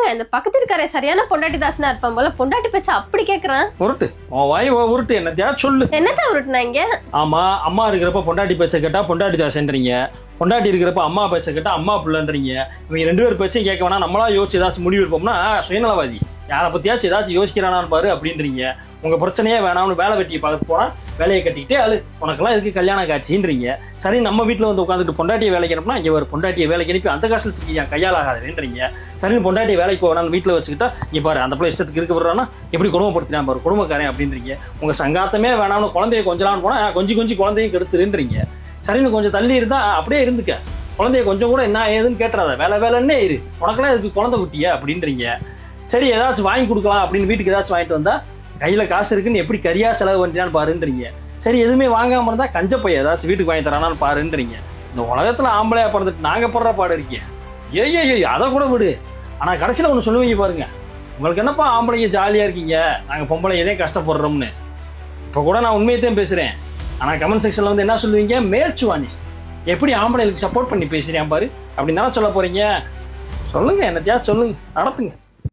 என்னங்க இந்த பக்கத்து இருக்காரே சரியான பொண்டாட்டி தாசனா இருப்பான் போல, பொண்டாட்டி பேச்ச அப்படி கேக்குறான். உருட்டு உன் வாய் உருட்டு, என்னத்தையா சொல்லு. என்னத்த உருட்டுனாங்க? ஆமா, அம்மா இருக்கிறப்ப பொண்டாட்டி பேச்ச கேட்டா பொண்டாட்டி தாசன்றீங்க, பொண்டாட்டி இருக்கிறப்ப அம்மா பேச்ச கேட்டா அம்மா பிள்ளைன்றீங்க. இவங்க 2 பேர் பேச்சையும் கேட்க வேணா, நம்மளா யோசிச்சு ஏதாச்சும் முடிவு இருப்போம்னா சுயநலவாதி, யாரை பத்தியாச்சும் ஏதாச்சும் யோசிக்கிறானான்னு பாரு அப்படின்றீங்க. உங்க பிரச்சனையே வேணாம்னு வேலை வெட்டியை பார்க்க போனா வேலையை கட்டிக்கிட்டு அது உனக்கெல்லாம் இதுக்கு கல்யாண காட்சின்றீங்க. சரி, நம்ம வீட்டில் வந்து உட்காந்துட்டு பொண்டாட்டியை வேலைக்கு அனுப்புனா இங்கே ஒரு பொண்டாட்டியை வேலைக்கு அனுப்பி அந்த காசுக்கு என் கையால் ஆகாதுன்றீங்க. சரி, பொண்டாட்டியை வேலைக்கு போவேன் வீட்டில் வச்சுக்கிட்டா இங்கே பாரு அந்த பிள்ளை இஷ்டத்துக்கு இருக்க போடுறான்னா எப்படி குடும்பப்படுத்தினா பாரு குடும்பக்காரன் அப்படின்றீங்க. உங்க சங்காத்தமே வேணாம்னு குழந்தைய கொஞ்சலான்னு போனா கொஞ்சம் குழந்தையும் கெடுத்துருன்றீங்க. சரின்னு கொஞ்சம் தள்ளி இருந்தா அப்படியே இருந்துக்க, குழந்தைய கொஞ்சம் கூட என்ன ஏதுன்னு கேட்டுறாத, வேலைன்னே இரு, உனக்கெல்லாம் இதுக்கு குழந்தை குட்டியா அப்படின்றீங்க. சரி, ஏதாச்சும் வாங்கி கொடுக்கலாம் அப்படின்னு வீட்டுக்கு ஏதாச்சும் வாங்கிட்டு வந்தா கையில காசு இருக்குன்னு எப்படி கரியா செலவு பண்ணிட்டான்னு பாருன்றீங்க. சரி, எதுவுமே வாங்காம இருந்தா கஞ்ச பைய ஏதாச்சும் வீட்டுக்கு வாங்கி தரானான்னு பாருன்றீங்க. இந்த உலகத்துல ஆம்பளையா பிறந்துட்டு நாங்க போடுற பாடு இருக்கேன். ஏய் அதை கூட விடு. ஆனா கடைசியில ஒண்ணு சொல்லுவீங்க பாருங்க, உங்களுக்கு என்னப்பா ஆம்பளைங்க ஜாலியா இருக்கீங்க, நாங்க பொம்பளை எதே கஷ்டப்படுறோம்னு. இப்ப கூட நான் உண்மையத்தையும் பேசுறேன். ஆனா கமெண்ட் செக்ஷன்ல வந்து என்ன சொல்லுவீங்க, மேல்ச்சுவானிஸ்ட், எப்படி ஆம்பளைகளுக்கு சப்போர்ட் பண்ணி பேசுறேன் பாரு அப்படின்னு தானே சொல்ல போறீங்க. சொல்லுங்க, என்னத்தையா சொல்லுங்க, நடத்துங்க.